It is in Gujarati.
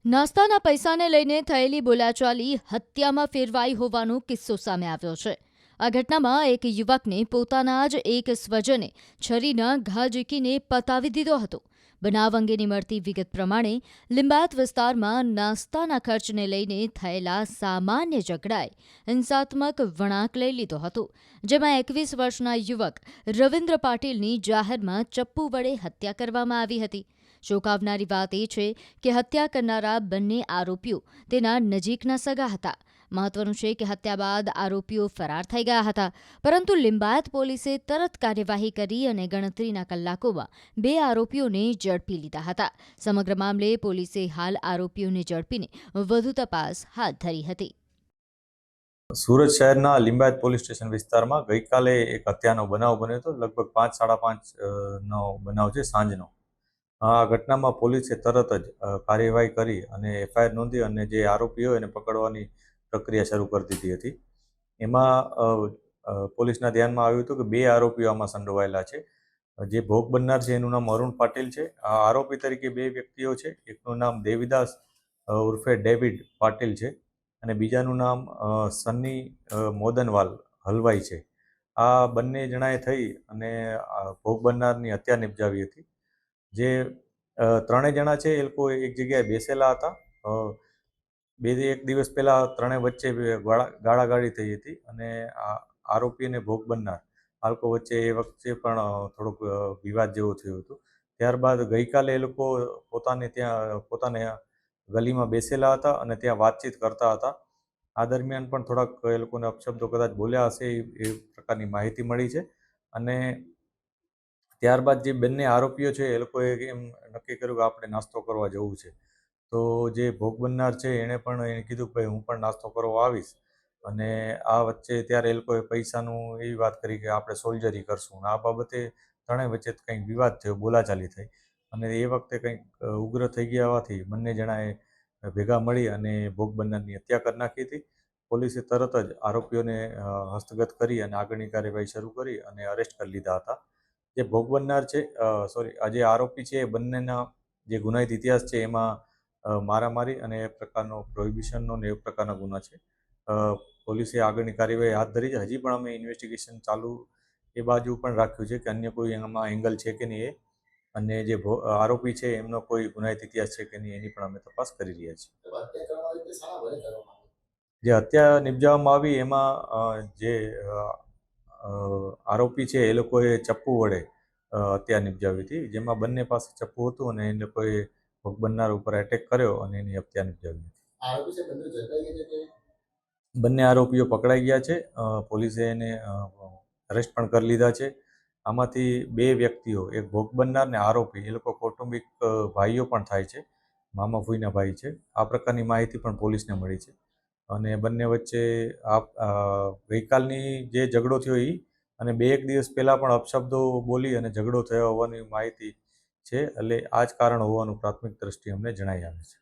નાસ્તાના પૈસાને લઈને થયેલી બોલાચાલી હત્યામાં ફેરવાઈ હોવાનો કિસ્સો સામે આવ્યો છે. આ ઘટનામાં એક યુવકને પોતાના જ એક સ્વજને છરીના ઘા ઝીકીને પતાવી દીધો હતો. બનાવ અંગેની મળતી વિગત પ્રમાણે લિંબાયત વિસ્તારમાં નાસ્તાના ખર્ચને લઈને થયેલા સામાન્ય ઝઘડાએ હિંસાત્મક વળાંક લઈ લીધો હતો, જેમાં 21 વર્ષના યુવક રવિન્દ્ર પાટીલની જાહેરમાં ચપ્પુ વડે હત્યા કરવામાં આવી હતી. ચોંકાવનારી વાત એ છે કે હત્યા કરનારા બંને આરોપીઓ તેના નજીકના સગા હતા. મહત્વનું છે કે હત્યા બાદ આરોપીઓ ફરાર થઈ ગયા હતા, પરંતુ લિંબાયત પોલીસે તરત કાર્યવાહી કરી અને ગણતરીના કલાકોમાં 2 આરોપીઓને ઝડપી લીધા હતા. સમગ્ર મામલે પોલીસે હાલ આરોપીઓને ઝડપીને વધુ તપાસ હાથ ધરી હતી. સુરત શહેરના લિંબાયત પોલીસ સ્ટેશન વિસ્તારમાં ગઈકાલે એક હત્યાનો બનાવ બન્યો હતો. લગભગ 5-5:30 નો બનાવ છે, સાંજનો. આ ઘટનામાં પોલીસે તરત જ કાર્યવાહી કરી અને એફઆઈઆર નોંધી અને જે આરોપીઓ એને પકડવાની પ્રક્રિયા શરૂ કરી દીધી હતી. એમાં પોલીસના ધ્યાનમાં આવ્યું હતું કે 2 આરોપીઓ આમાં સંડોવાયેલા છે. જે ભોગ બનનાર છે એનું નામ અરુણ પાટીલ છે. આ આરોપી તરીકે 2 વ્યક્તિઓ છે. એકનું નામ દેવીદાસ ઉર્ફે ડેવિડ પાટીલ છે અને બીજાનું નામ સન્ની મોદનવાલ હલવાઈ છે. આ બંને જણાએ થઈ અને ભોગ બનનારની હત્યા નિપજાવી હતી. જે 3 જણા છે એ લોકો એક જગ્યાએ બેસેલા હતા. 1 દિવસ પહેલા 3 વચ્ચે ગાળાગાળી થઈ હતી અને આરોપી અને ભોગ બનનાર આ લોકો વચ્ચે એ વખતે પણ થોડોક વિવાદ જેવો થયો હતો. ત્યારબાદ ગઈકાલે એ લોકો પોતાને ગલીમાં બેસેલા હતા અને ત્યાં વાતચીત કરતા હતા. આ દરમિયાન પણ થોડાક એ લોકોને અપશબ્દો કદાચ બોલ્યા હશે એ પ્રકારની માહિતી મળી છે. અને ત્યારબાદ જે બંને આરોપીઓ છે એ લોકોએ એમ નક્કી કર્યું કે આપણે નાસ્તો કરવા જવું છે. તો જે ભોગ બનનાર છે એણે પણ એને કીધું કે ભાઈ હું પણ નાસ્તો કરવા આવીશ. અને આ વચ્ચે ત્યારે એ લોકોએ પૈસાનું એવી વાત કરી કે આપણે સોલ્જરી કરશું. આ બાબતે ત્રણેય વચ્ચે કંઈક વિવાદ થયો, બોલાચાલી થઈ અને એ વખતે કંઈક ઉગ્ર થઈ ગયા હોવાથી બંને જણાએ ભેગા મળી અને ભોગ બનનારની હત્યા કરી નાખી હતી. પોલીસે તરત જ આરોપીઓને હસ્તગત કરી અને આગળની કાર્યવાહી શરૂ કરી અને અરેસ્ટ કરી લીધા હતા. જે ભોગ બનનાર છે જે આરોપી છે એ બંનેના જે ગુનાહિત ઇતિહાસ છે એમાં મારામારી અને એ પ્રકારનો પ્રોહિબિશનનો ને એ પ્રકારના ગુના છે. પોલીસે આગળની કાર્યવાહી હાથ ધરી છે. હજી પણ અમે ઇન્વેસ્ટિગેશન ચાલુ એ બાજુ પણ રાખ્યું છે કે અન્ય કોઈ એમાં એંગલ છે કે નહીં અને જે આરોપી છે એમનો કોઈ ગુનાહિત ઇતિહાસ છે કે નહીં એની પણ અમે તપાસ કરી રહ્યા છીએ. જે હત્યા નિપજાવવામાં આવી એમાં જે આરોપી છે એ લોકોએ ચપ્પુ વડે હત્યા નિપજાવી હતી, જેમાં બંને પાસે ચપ્પુ હતું અને એ લોકોએ ભોગ બનનાર ઉપર એટેક કર્યો અને એની હત્યા નિપજાવી હતી. બંને આરોપીઓ પકડાઈ ગયા છે. પોલીસે એને અરેસ્ટ પણ કરી લીધા છે. આમાંથી 2 વ્યક્તિઓ, એક ભોગ બનનાર ને આરોપી, એ લોકો કૌટુંબિક ભાઈઓ પણ થાય છે, મામા ફૂઈના ભાઈ છે. આ પ્રકારની માહિતી પણ પોલીસને મળી છે. અને બંને વચ્ચે ગઈકાલની જે ઝઘડો થયો એ અને 2-1 દિવસ પહેલાં પણ અપશબ્દો બોલી અને ઝઘડો થયો હોવાની માહિતી છે. એટલે આ જ કારણ હોવાનું પ્રાથમિક દ્રષ્ટિએ અમને જણાઈ આવે છે.